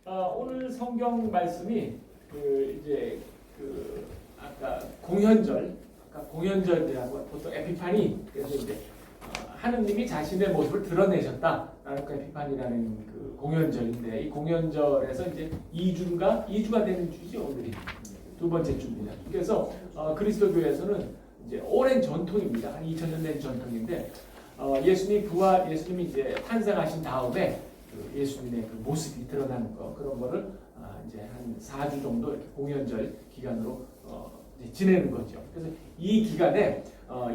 오늘 성경 말씀이 아까 공연절이라고 보통 에피파니, 그래서 이제 하느님이 자신의 모습을 드러내셨다라는 그 에피파니라는 그 공연절인데, 이 공연절에서 이제 2주가 되는 주죠. 오늘이 두 번째 주입니다. 그래서 그리스도교에서는 이제 오랜 전통입니다. 한 2000년 된 전통인데, 예수님이 이제 탄생하신 다음에 그 예수님의 그 모습이 드러나는 거, 그런 거를 이제 한 4주 정도 이렇게 공연절 기간으로 이제 지내는 거죠. 그래서 이 기간에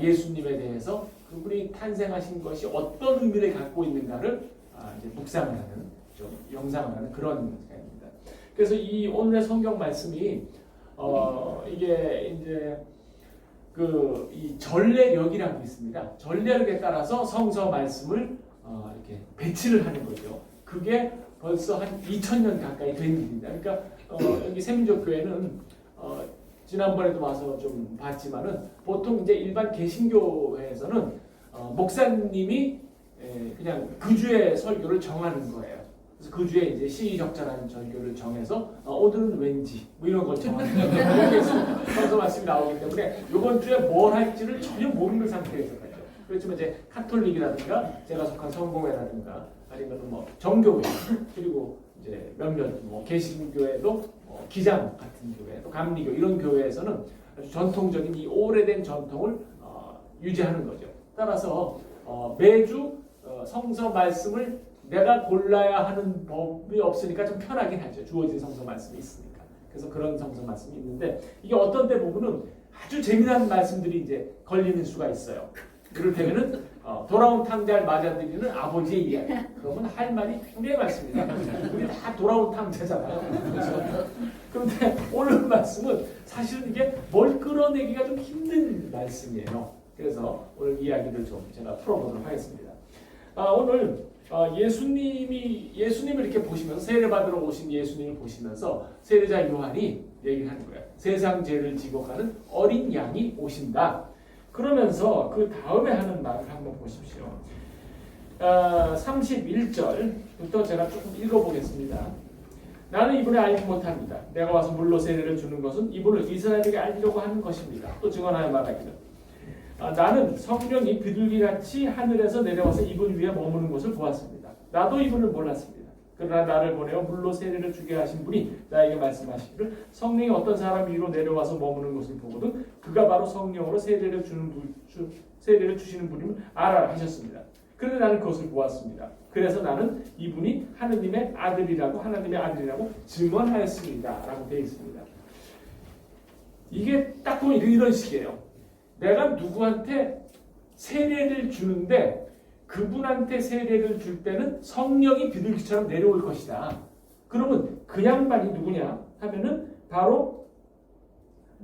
예수님에 대해서 그분이 탄생하신 것이 어떤 의미를 갖고 있는가를 이제 묵상을 하는, 좀 영상을 하는 그런 시간입니다. 그래서 이 오늘의 성경 말씀이 이게 이제 이 전례력이라고 있습니다. 전례력에 따라서 성서 말씀을 이렇게 배치를 하는 거죠. 그게 벌써 한 2000년 가까이 된 일입니다. 그러니까 여기 세민족교회는 지난번에도 와서 좀 봤지만은 보통 이제 일반 개신교회에서는 목사님이 그냥 그 주의 설교를 정하는 거예요. 그래서 그 주에 이제 시의적절한 설교를 정해서 오늘은 왠지 뭐 이런 걸 정하는 거예요. 성서 말씀이 나오기 때문에 이번 주에 뭘 할지를 전혀 모르는 상태에서 가죠. 그렇지만 이제 카톨릭이라든가 제가 속한 성공회라든가 아니면 뭐 정교회, 그리고 이제 몇몇 뭐 개신교회도 기장 같은 교회, 또 감리교 이런 교회에서는 아주 전통적인 이 오래된 전통을 유지하는 거죠. 따라서 매주 성서 말씀을 내가 골라야 하는 법이 없으니까 좀 편하긴 하죠. 주어진 성서 말씀이 있으니까. 그래서 그런 성서 말씀이 있는데, 이게 어떤 때 보면은 아주 재미난 말씀들이 이제 걸리는 수가 있어요. 그렇다면은 돌아온 탕자를 맞아들이는 아버지의 이야기. 그러면 할 말이 굉장히 많습니다. 우리 다 돌아온 탕자잖아요. 그렇죠? 그런데 오늘 말씀은 사실은 이게 뭘 끌어내기가 좀 힘든 말씀이에요. 그래서 오늘 이야기를 좀 제가 풀어보도록 하겠습니다. 오늘 예수님을 이렇게 보시면서, 세례받으러 오신 예수님을 보시면서 세례자 요한이 얘기를 하는 거예요. 세상 죄를 지고 가는 어린 양이 오신다. 그러면서 그 다음에 하는 말을 한번 보십시오. 31절부터 제가 조금 읽어보겠습니다. 나는 이분을 알지 못합니다. 내가 와서 물로 세례를 주는 것은 이분을 이스라엘에게 알리려고 하는 것입니다. 또 증언하여 말하기를, 나는 성령이 비둘기같이 하늘에서 내려와서 이분 위에 머무는 것을 보았습니다. 나도 이분을 몰랐습니다. 그러나 나를 보내어 물로 세례를 주게 하신 분이 나에게 말씀하시기를, 성령이 어떤 사람 위로 내려와서 머무는 것을 보거든 그가 바로 성령으로 세례를 주시는 분임을 알아라 하셨습니다. 그런데 나는 그것을 보았습니다. 그래서 나는 이분이 하나님의 아들이라고 증언하였습니다. 라고 되어 있습니다. 이게 딱 보면 이런 식이에요. 내가 누구한테 세례를 주는데 그분한테 세례를 줄 때는 성령이 비둘기처럼 내려올 것이다. 그러면 그 양반이 누구냐 하면은 바로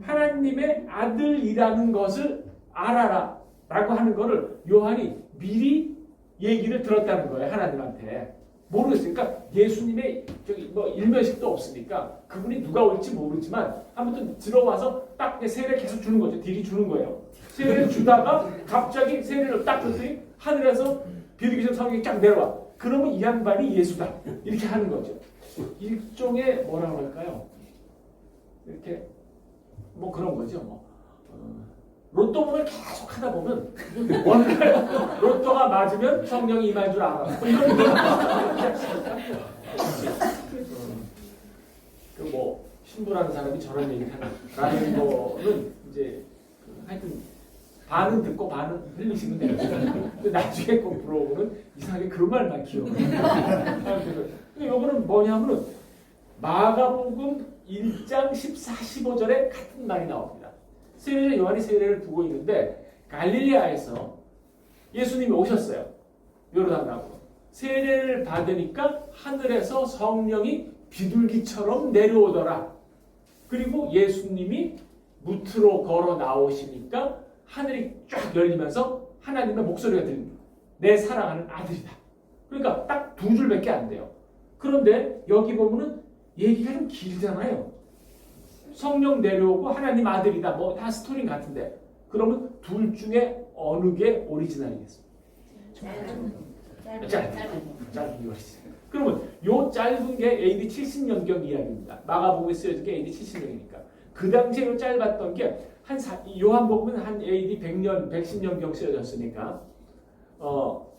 하나님의 아들이라는 것을 알아라 라고 하는 거를 요한이 미리 얘기를 들었다는 거예요. 하나님한테. 모르겠으니까 예수님의 일면식도 없으니까 그분이 누가 올지 모르지만 아무튼 들어와서 딱 세례 계속 주는 거죠. 딜이 주는 거예요. 세례를 주다가 갑자기 세례를 딱 줬더니 하늘에서 비둘기처럼 성령이 쫙 내려와. 그러면 이 양반이 예수다. 이렇게 하는 거죠. 일종의 뭐라고 할까요? 이렇게 뭐 그런 거죠. 로또문을 계속 하다 보면 뭔가 로또가 맞으면 성령이 임할 줄 알아. 뭐 이런 거. 뭐 신부라는 사람이 저런 얘기를 하는 거는 이제 하여튼 반은 듣고 반은 흘리시면 돼요. 근데 나중에 꼭 물어보면 이상하게 그 말만 기억해요. 근데 요거는 뭐냐면은 마가복음 1장 14, 15절에 같은 말이 나옵니다. 세례자 요한이 세례를 두고 있는데 갈릴리아에서 예수님이 오셨어요. 요르단강으로. 세례를 받으니까 하늘에서 성령이 비둘기처럼 내려오더라. 그리고 예수님이 무트로 걸어 나오시니까 하늘이 쫙 열리면서 하나님의 목소리가 들립니다. 내 사랑하는 아들이다. 그러니까 딱 두 줄밖에 안 돼요. 그런데 여기 보면은 얘기가 좀 길잖아요. 성령 내려오고 하나님 아들이다. 뭐 다 스토리 같은데. 그러면 둘 중에 어느 게 오리지널이겠습니까? 짧은 게 오리지널. 그러면 요 짧은 게 AD 70년경 이야기입니다. 마가복음에 쓰여진 게 AD 70년이니까. 그 당시에 요 짧았던 게 요한복음은 한 AD 100년, 110년경 쓰여졌으니까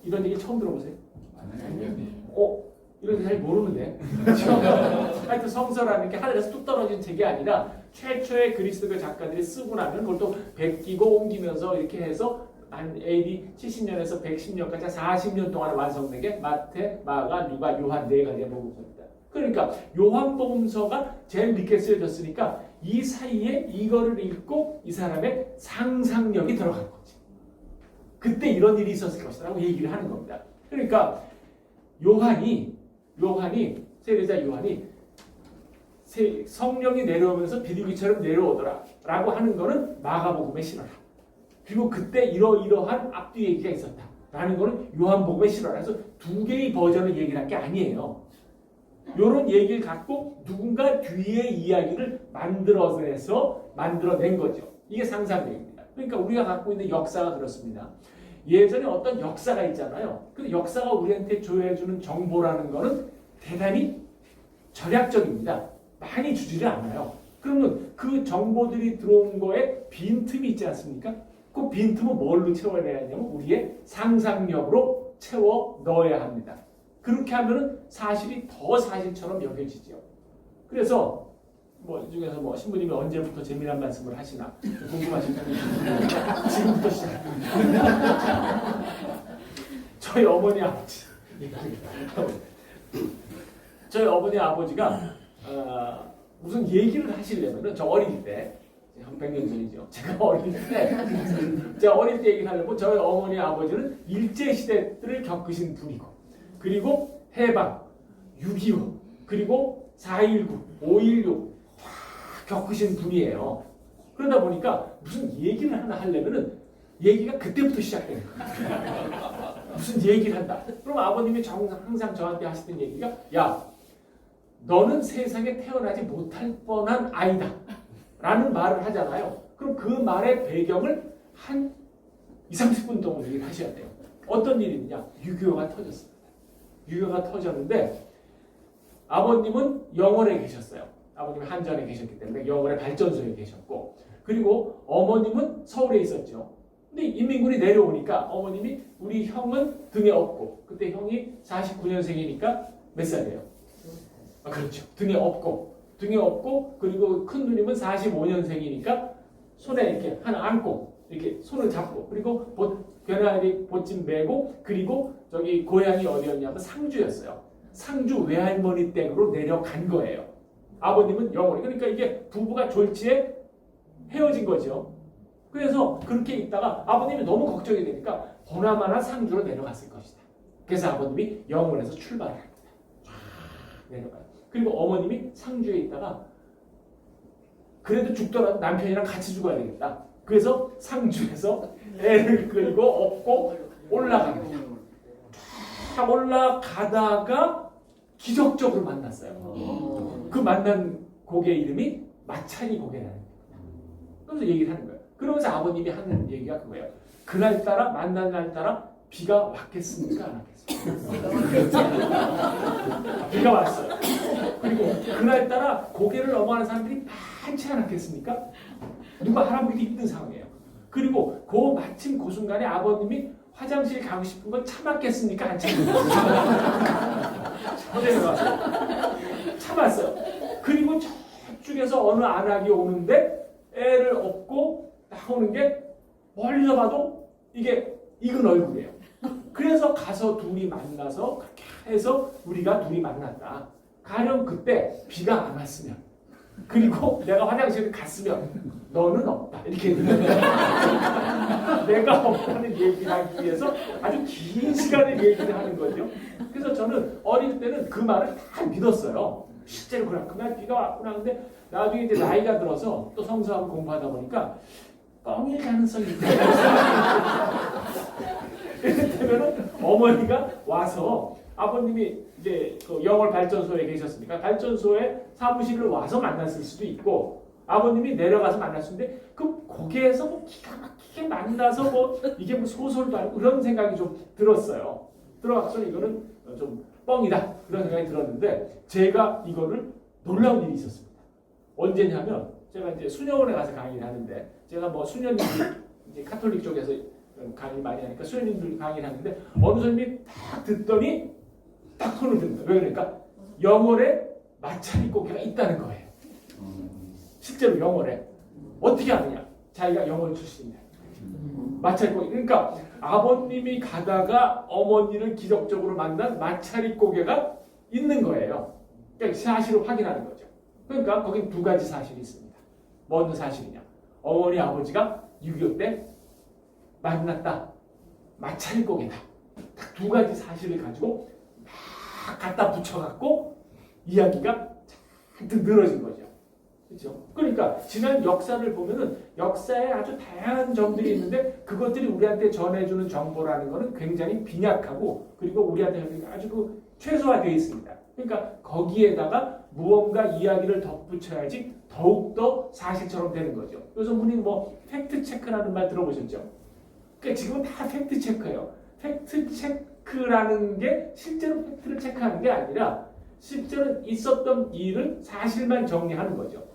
이런 얘기 처음 들어보세요? 이런 거 잘 모르는데. 하여튼 성서라는 게 하늘에서 뚝 떨어진 책이 아니라 최초의 그리스도 작가들이 쓰고 나면 그걸 또 베끼고 옮기면서 이렇게 해서 한 AD 70년에서 110년까지 40년 동안에 완성된 게 마태, 마가, 누가, 요한 네 가지의 복음서입니다. 그러니까 요한복음서가 제일 늦게 쓰여졌으니까 이 사이에 이거를 읽고 이 사람의 상상력이 들어간 거지. 그때 이런 일이 있었을 것이라고 얘기를 하는 겁니다. 그러니까 요한이 세례자 요한이 성령이 내려오면서 비둘기처럼 내려오더라 라고 하는 거는 마가복음에 실어라. 그리고 그때 이러한 앞뒤 얘기가 있었다 라는 거는 요한복음에 실어라. 그래서 두 개의 버전을 얘기를 한 게 아니에요. 이런 얘기를 갖고 누군가 뒤에 이야기를 만들어낸 거죠. 이게 상상력입니다. 그러니까 우리가 갖고 있는 역사가 그렇습니다. 예전에 어떤 역사가 있잖아요. 그 역사가 우리한테 조회해주는 정보라는 거는 대단히 절약적입니다. 많이 주지를 않아요. 그러면 그 정보들이 들어온 거에 빈틈이 있지 않습니까? 그 빈틈은 뭘로 채워내야 하냐면 우리의 상상력으로 채워 넣어야 합니다. 그렇게 하면은 사실이 더 사실처럼 여겨지죠. 그래서 이 중에서 신부님이 언제부터 재미난 말씀을 하시나 궁금하신 분이 지금부터 시작합니다. 저희 어머니 아버지 저희 어머니 아버지가 무슨 얘기를 하시려면은 저 어릴 때 한 100년 전이죠. 제가 어릴 때 얘기를 하려면 저희 어머니 아버지는 일제시대를 겪으신 분이고 그리고 해방, 6.25 그리고 4.19, 5.16 겪으신 분이에요. 그러다 보니까 무슨 얘기를 하나 하려면은 얘기가 그때부터 시작되는 거예요. 무슨 얘기를 한다. 그럼 아버님이 항상 저한테 하시던 얘기가 야, 너는 세상에 태어나지 못할 뻔한 아이다 라는 말을 하잖아요. 그럼 그 말의 배경을 한 20-30분 동안 얘기를 하셔야 돼요. 어떤 일이냐? 6.25가 터졌습니다. 6.25가 터졌는데 아버님은 영월에 계셨어요. 아버님이 한전에 계셨기 때문에 영월의 발전소에 계셨고 그리고 어머님은 서울에 있었죠. 근데 인민군이 내려오니까 어머님이 우리 형은 등에 업고 그때 형이 49년생이니까 몇 살이에요? 그렇죠. 등에 업고 그리고 큰 누님은 45년생이니까 손에 이렇게 하나 안고 이렇게 손을 잡고 그리고 겨나리 보찜 메고 그리고 저기 고향이 어디였냐면 상주였어요. 상주 외할머니 댁으로 내려간 거예요. 아버님은 영월에. 그러니까 이게 부부가 졸지에 헤어진 거죠. 그래서 그렇게 있다가 아버님이 너무 걱정이 되니까 보나마나 상주로 내려갔을 것이다. 그래서 아버님이 영월에서 출발을 합니다. 내려가요. 그리고 어머님이 상주에 있다가 그래도 죽더라도 남편이랑 같이 죽어야 되겠다. 그래서 상주에서 애를 끌고 업고 올라갑니다. 쫙 올라가다가 기적적으로 만났어요. 그 만난 곡의 이름이 마차리 곡이라는 거예요. 그래서 얘기를 하는 거예요. 그러면서 아버님이 하는 얘기가 그거예요. 그날따라 만난 날따라 비가 왔겠습니까? 안 왔겠습니까? 비가 왔어요. 그리고 그날따라 고개를 넘어가는 사람들이 많지 않았겠습니까? 누가 할아버지도 힘든 상황이에요. 그리고 마침 그 순간에 아버님이 화장실 가고 싶은 건 참았겠습니까? 안 참았어요. 참았어요. 그리고 저쪽에서 어느 안악이 오는데 애를 업고 나오는 게 멀리서 봐도 이게 익은 얼굴이에요. 그래서 가서 둘이 만나서 그렇게 해서 우리가 둘이 만났다. 가령 그때 비가 안 왔으면 그리고 내가 화장실을 갔으면 너는 없다. 이렇게 내가 없다는 얘기를 하기 위해서 아주 긴 시간을 얘기를 하는 거죠. 그래서 저는 어릴 때는 그 말을 다 믿었어요. 실제로 그날 비가 왔구나. 근데 나중에 이제 나이가 들어서 또 성서하고 공부하다 보니까 뻥일 가능성이 있다. 이를테면 어머니가 와서 아버님이 이제 그 영월 발전소에 계셨으니까 발전소에 사무실을 와서 만났을 수도 있고 아버님이 내려가서 만났는데 그 거기에서 뭐 기가 막히게 만나서 뭐 이게 뭐 소설도 아니고 그런 생각이 좀 들었어요. 들어가서 이거는 좀 뻥이다 그런 생각이 들었는데 제가 이거를 놀라운 일이 있었습니다. 언제냐면 제가 이제 수녀원에 가서 강의를 하는데 제가 뭐 수녀님들 이제 카톨릭 쪽에서 강의 많이 하니까 수녀님들 강의를 하는데 어느 선생님이 딱 듣더니 딱 손을 듭니다. 왜 그러니까 영월에 마차리 꽃게가 있다는 거예요. 실제로 영월에 어떻게 아느냐? 자기가 영월 출신이야. 마차리 고개. 그러니까 아버님이 가다가 어머니를 기적적으로 만난 마차리 고개가 있는 거예요. 그러니까 사실을 확인하는 거죠. 그러니까 거긴 두 가지 사실이 있습니다. 뭔 사실이냐? 어머니 아버지가 6.25 때 만났다. 마차리 고개다. 딱 두 가지 사실을 가지고 막 갖다 붙여갖고 이야기가 잔뜩 늘어진 거죠. 그렇죠? 그러니까 지난 역사를 보면은 역사에 아주 다양한 점들이 있는데 그것들이 우리한테 전해주는 정보라는 것은 굉장히 빈약하고 그리고 우리한테 아주 그 최소화되어 있습니다. 그러니까 거기에다가 무언가 이야기를 덧붙여야지 더욱더 사실처럼 되는 거죠. 그래서 우리 뭐 팩트 체크라는 말 들어보셨죠? 그러니까 지금은 다 팩트 체크예요. 팩트 체크라는 게 실제로 팩트를 체크하는 게 아니라 실제로 있었던 일을 사실만 정리하는 거죠.